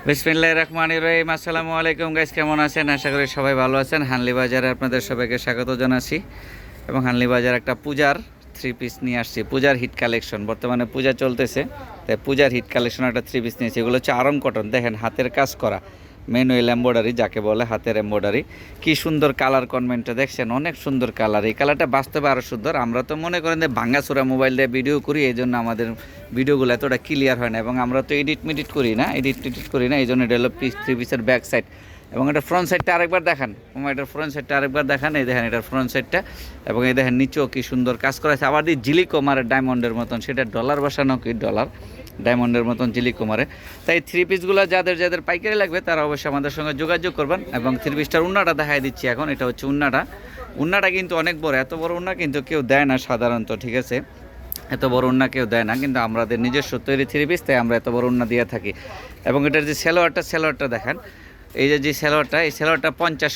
বিসমিল্লাহির রহমানির রহিম। আসসালামু আলাইকুম গাইস, কেমন আছেন? আশা করি সবাই ভালো আছেন। হানলি বাজারে আপনাদের সবাইকে স্বাগত জানাচ্ছি। এবং হানলি বাজার একটা পূজার থ্রি পিস নিয়ে আসছি, পূজার হিট কালেকশন। বর্তমানে পূজা চলতেছে, তাই পূজার হিট কালেকশন একটা থ্রি পিস নিয়েছি। এগুলো হচ্ছে আরং কটন, দেখেন হাতের কাজ করা, ম্যানুয়াল এম্বয়ডারি যাকে বলে, হাতের এম্বয়ডারি। কি সুন্দর কালার কনভেন্টটা দেখছেন, অনেক সুন্দর কালার। এই কালারটা বাস্তবে আরও সুন্দর। আমরা তো মনে করেন যে ভাঙ্গাচোরা মোবাইল দিয়ে ভিডিও করি, এই জন্য আমাদের ভিডিওগুলো এতটা ক্লিয়ার হয় না। এবং আমরা তো এডিট করি না, এই জন্য এটা হলো থ্রি পিসের ব্যাক সাইড। এবং এটা ফ্রন্ট সাইডটা আরেকবার দেখান, এটার ফ্রন্ট সাইডটা আরেকবার দেখান। এই দেখেন এটার ফ্রন্ট সাইডটা, এবং এই দেখেন নিচেও কি সুন্দর কাজ করা আছে। আবার দিয়ে জিলিকো মারে ডায়মন্ডের মতন, সেটা ডলার বসানো কি ডলার, ডায়মন্ডের মতন জিলিকো মারে। তাই থ্রি পিসগুলো যাদের যাদের পাইকারি লাগবে তারা অবশ্যই আমাদের সঙ্গে যোগাযোগ করবেন। এবং থ্রি পিসটার উন্নাটা দেখাই দিচ্ছি এখন। এটা হচ্ছে উন্নাটা কিন্তু অনেক বড়, এত বড় উন্না কিন্তু কেউ দেয় না সাধারণত, ঠিক আছে? এত বড় উন্না কেউ দেয় না, কিন্তু আমাদের নিজস্ব তৈরি থ্রি পিস, তাই আমরা এত বড় উন্না দিয়ে থাকি। এবং এটার যে সেলোয়ারটা দেখেন, এই যে সেলোয়ারটা, এই সেলোয়ারটা 50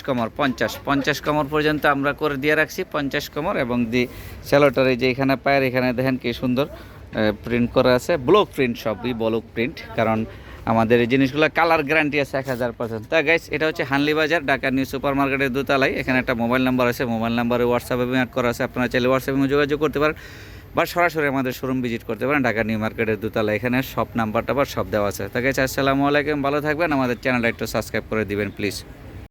কমর পর্যন্ত আমরা করে দিয়ে রাখছি, 50 কমর। এবং দি সেলোয়ারটার এই যে এখানে পায়ের এখানে দেখেন কি সুন্দর প্রিন্ট করা আছে, ব্লক প্রিন্ট, সবই ব্লক প্রিন্ট। কারণ আমাদের এই জিনিসগুলো কালার গ্যারান্টি আছে 1000%। তা গাইস, এটা হচ্ছে হানলি বাজার, ঢাকা নিউ সুপার মার্কেটের দোতলায়। এখানে একটা মোবাইল নাম্বার আছে, মোবাইল নাম্বারে হোয়াটসঅ্যাপে অ্যাড করা আছে। আপনারা চাইলে হোয়াটসঅ্যাপে যোগাযোগ করতে পারেন, বা সরাসরি আমাদের শোরুম ভিজিট করতে পারেন, ঢাকা নিউ মার্কেটের দোতলা। এখানে সব নাম্বারটা বা সব দেওয়া আছে। তা গাইস, আসসালামু আলাইকুম, ভালো থাকবেন। আমাদের চ্যানেলটা একটু সাবস্ক্রাইব করে দিবেন প্লিজ।